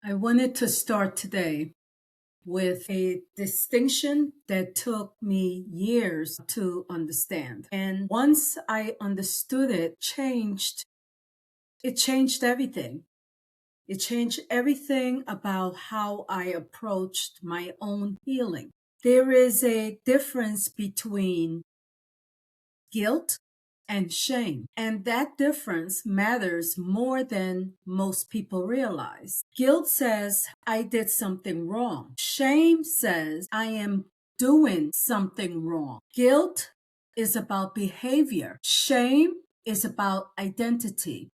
I wanted to start today with a distinction that took me years to understand. And once I understood it changed everything. It changed everything about how I approached my own healing. There is a difference between guilt and shame. And that difference matters more than most people realize. Guilt says, I did something wrong. Shame says, I am doing something wrong. Guilt is about behavior. Shame is about identity.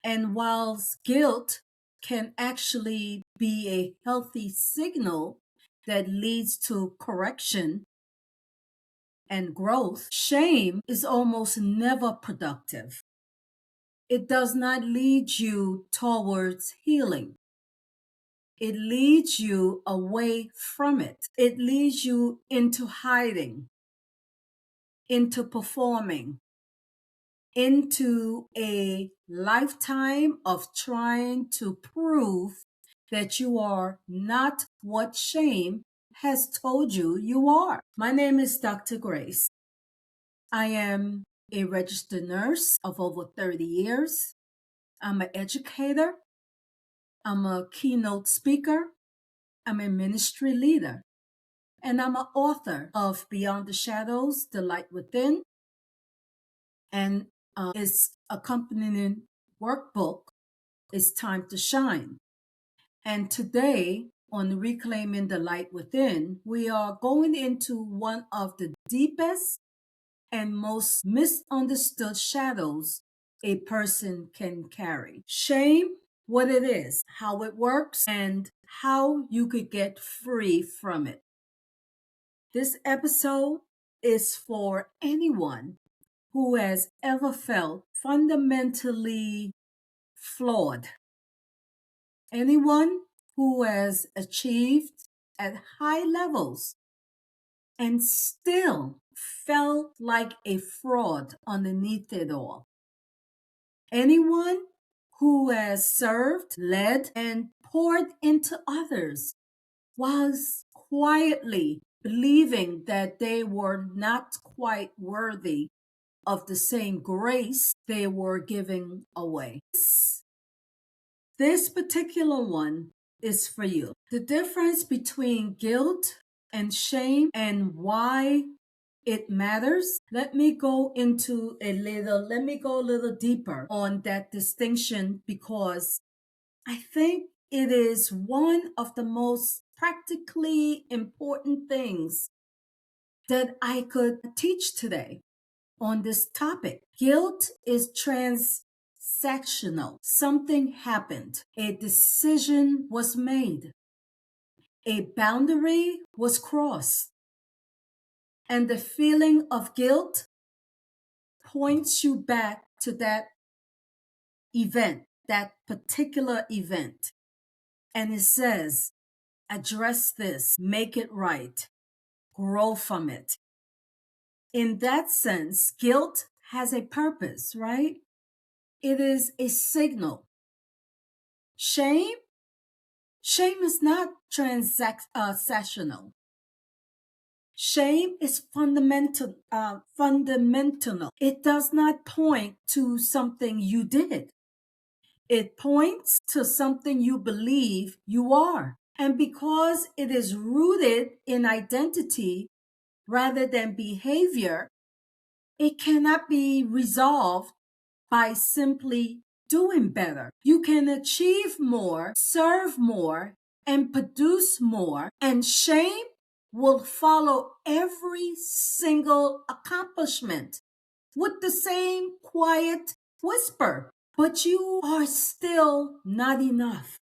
And whilst guilt can actually be a healthy signal that leads to correction and growth, shame is almost never productive. It does not lead you towards healing. It leads you away from it. It leads you into hiding, into performing, into a lifetime of trying to prove that you are not what shame has told you you are. My name is Dr. Grace. I am a registered nurse of over 30 years. I'm an educator. I'm a keynote speaker. I'm a ministry leader. And I'm an author of Beyond the Shadows, The Light Within, and its accompanying workbook is Time to Shine. And today, on Reclaiming the Light Within, we are going into one of the deepest and most misunderstood shadows a person can carry. Shame, what it is, how it works, and how you could get free from it. This episode is for anyone who has ever felt fundamentally flawed. Anyone who has achieved at high levels and still felt like a fraud underneath it all. Anyone who has served, led, and poured into others was quietly believing that they were not quite worthy of the same grace they were giving away. This particular one is for you. The difference between guilt and shame and why it matters. Let me go a little deeper on that distinction, because I think it is one of the most practically important things that I could teach today on this topic. Guilt is transactional. Something happened. A decision was made. A boundary was crossed. And the feeling of guilt points you back to that event, that particular event. And it says, address this, make it right, grow from it. In that sense, guilt has a purpose, right? It is a signal. Shame is not transactional. Shame is fundamental. It does not point to something you did. It points to something you believe you are. And because it is rooted in identity rather than behavior, it cannot be resolved by simply doing better. You can achieve more, serve more, and produce more, and shame will follow every single accomplishment with the same quiet whisper. But you are still not enough.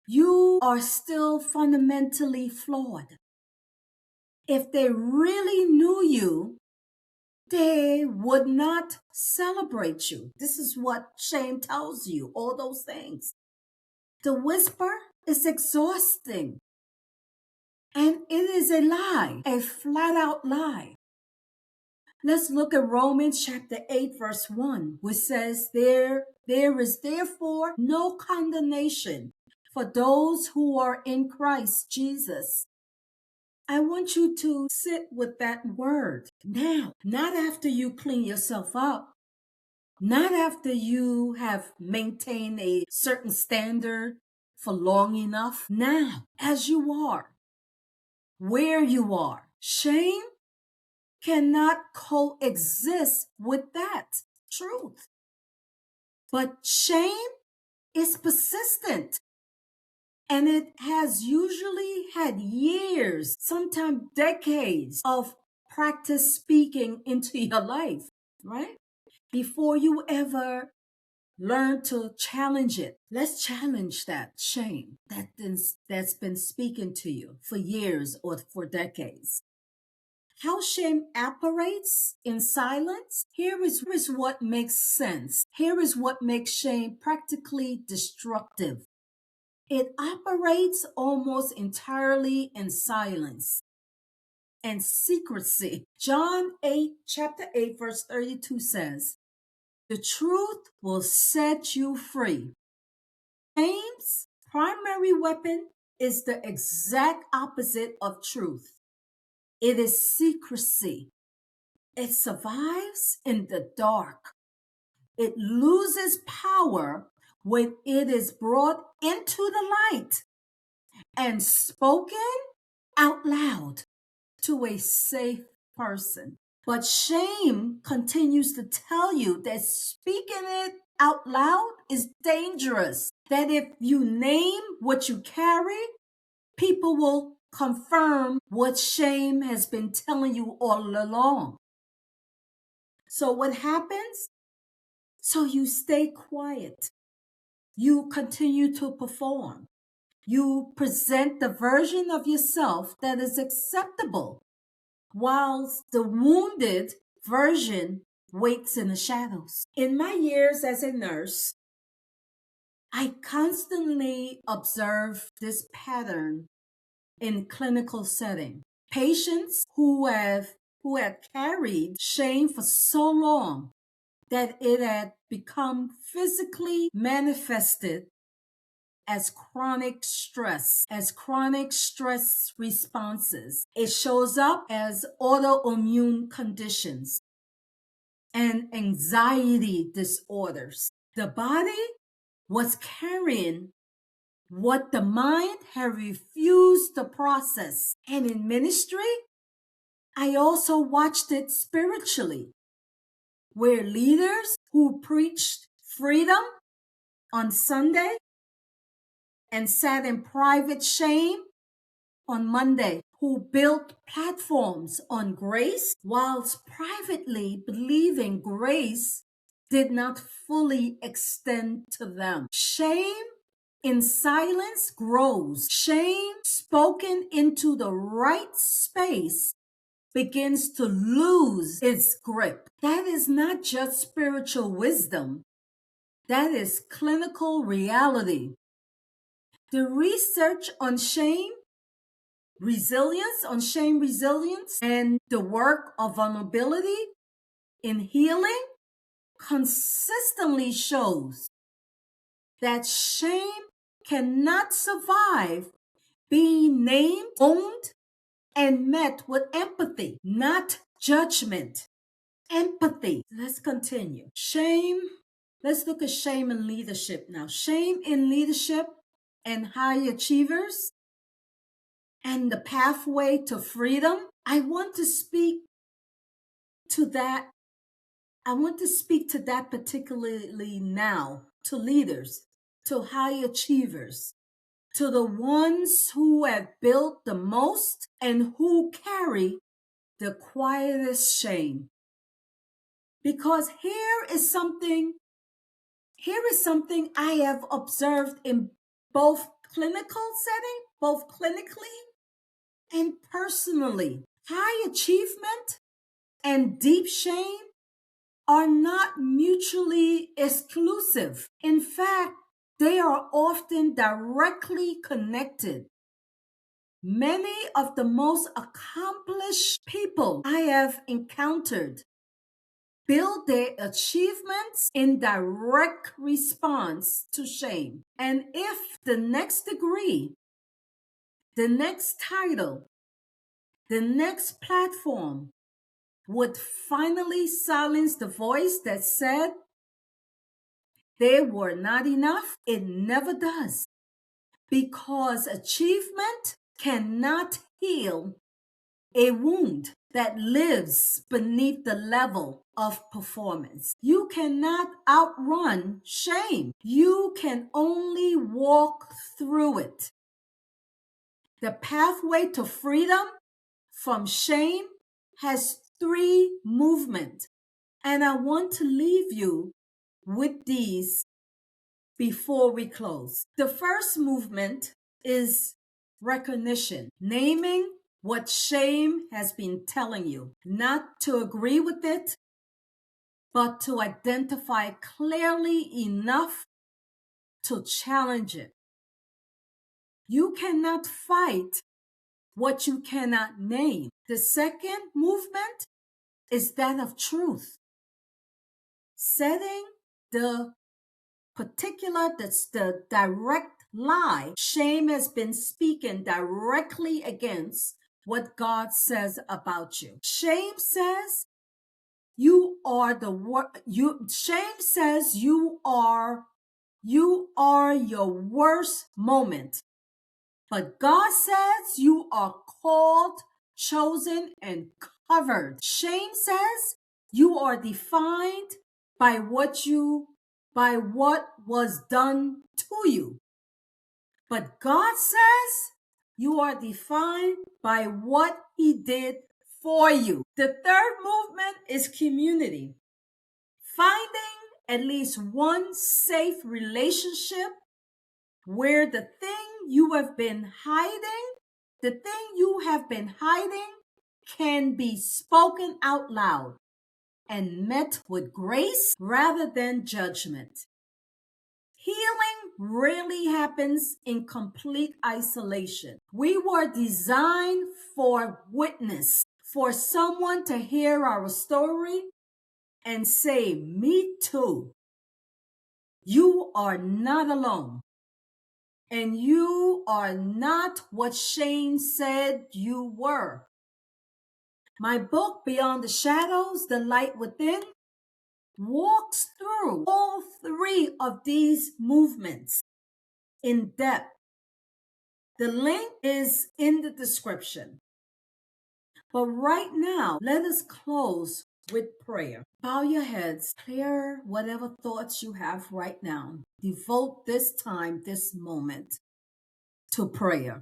You are still fundamentally flawed. If they really knew you, they would not celebrate you. This is what shame tells you, all those things. The whisper is exhausting. And it is a lie, a flat out lie. Let's look at Romans chapter 8, verse 1, which says, there is therefore no condemnation for those who are in Christ Jesus. I want you to sit with that word now, not after you clean yourself up, not after you have maintained a certain standard for long enough. Now, as you are, where you are, shame cannot coexist with that truth. But shame is persistent, and it has usually had years, sometimes decades of practice speaking into your life, right? Before you ever learn to challenge it. Let's challenge that shame that's been speaking to you for years or for decades. How shame operates in silence? Here is what makes sense. Here is what makes shame practically destructive. It operates almost entirely in silence and secrecy. John 8, chapter 8, verse 32 says, the truth will set you free. Shame's primary weapon is the exact opposite of truth. It is secrecy. It survives in the dark. It loses power when it is brought into the light and spoken out loud to a safe person. But shame continues to tell you that speaking it out loud is dangerous. That if you name what you carry, people will confirm what shame has been telling you all along. So what happens? So you stay quiet. You continue to perform. You present the version of yourself that is acceptable, whilst the wounded version waits in the shadows. In my years as a nurse, I constantly observe this pattern in clinical setting. Patients who have carried shame for so long that it had become physically manifested as chronic stress responses. It shows up as autoimmune conditions and anxiety disorders. The body was carrying what the mind had refused to process. And in ministry, I also watched it spiritually, where leaders who preached freedom on Sunday and sat in private shame on Monday, who built platforms on grace whilst privately believing grace did not fully extend to them. Shame in silence grows. Shame spoken into the right space begins to lose its grip. That is not just spiritual wisdom. That is clinical reality. The research on shame resilience, and the work of vulnerability in healing consistently shows that shame cannot survive being named, owned, and met with empathy, not judgment. Empathy. Let's continue. Shame. Let's look at shame in leadership now. Shame in leadership and high achievers and the pathway to freedom. I want to speak to that. I want to speak to that particularly now, to leaders, to high achievers, to the ones who have built the most and who carry the quietest shame. Because here is something I have observed in both clinically and personally. High achievement and deep shame are not mutually exclusive. In fact, they are often directly connected. Many of the most accomplished people I have encountered build their achievements in direct response to shame. And if the next degree, the next title, the next platform would finally silence the voice that said they were not enough, it never does. Because achievement cannot heal a wound that lives beneath the level of performance. You cannot outrun shame. You can only walk through it. The pathway to freedom from shame has 3 movements, and I want to leave you with these before we close. The first movement is recognition, naming what shame has been telling you, not to agree with it, but to identify clearly enough to challenge it. You cannot fight what you cannot name. The second movement is that of truth, setting the that's the direct lie shame has been speaking directly against what God says about you. Shame says you are shame says you are your worst moment. But God says you are called, chosen, and covered. Shame says you are defined by what was done to you. But God says you are defined by what He did for you. The third movement is community. Finding at least one safe relationship where the thing you have been hiding can be spoken out loud and met with grace rather than judgment. Healing rarely happens in complete isolation. We were designed for witness, for someone to hear our story and say, "Me too." You are not alone. And you are not what shame said you were. My book, Beyond the Shadows, The Light Within, walks through all 3 of these movements in depth. The link is in the description. But right now, let us close with prayer. Bow your heads, clear whatever thoughts you have right now. Devote this time, this moment, to prayer.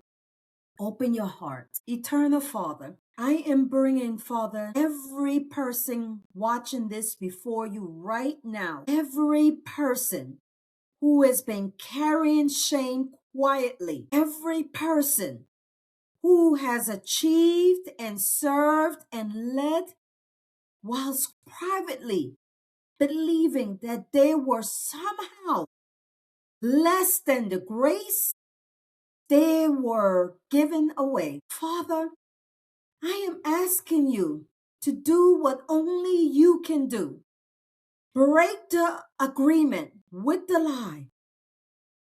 Open your heart. Eternal Father, I am bringing, Father, every person watching this before you right now. Every person who has been carrying shame quietly. Every person who has achieved and served and led whilst privately believing that they were somehow less than the grace they were given away. Father, I am asking you to do what only you can do. Break the agreement with the lie.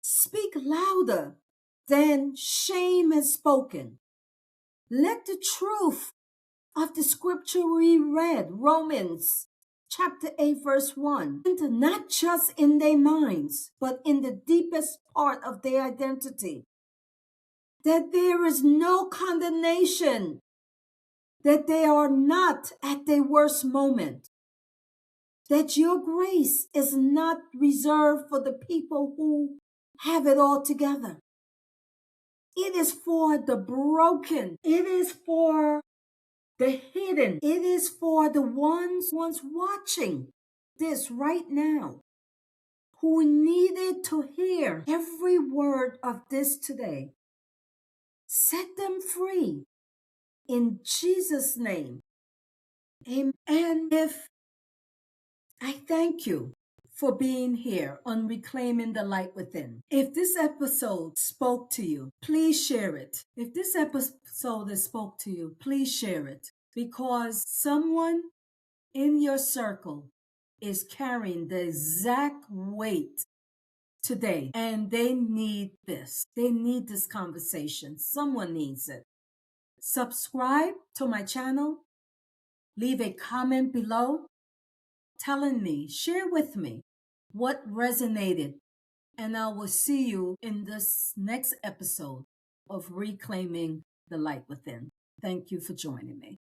Speak louder than shame has spoken. Let the truth of the scripture we read, Romans chapter 8, verse 1, enter not just in their minds, but in the deepest part of their identity. That there is no condemnation, that they are not at their worst moment, that your grace is not reserved for the people who have it all together. It is for the broken. It is for the hidden. It is for the ones watching this right now who needed to hear every word of this today. Set them free in Jesus' name. Amen. And if I thank you for being here on Reclaiming the Light Within. If this episode spoke to you, please share it. If this episode has spoke to you, please share it, because someone in your circle is carrying the exact weight today, and they need this. They need this conversation. Someone needs it. Subscribe to my channel. Leave a comment below telling me, share with me what resonated, and I will see you in this next episode of Reclaiming the Light Within. Thank you for joining me.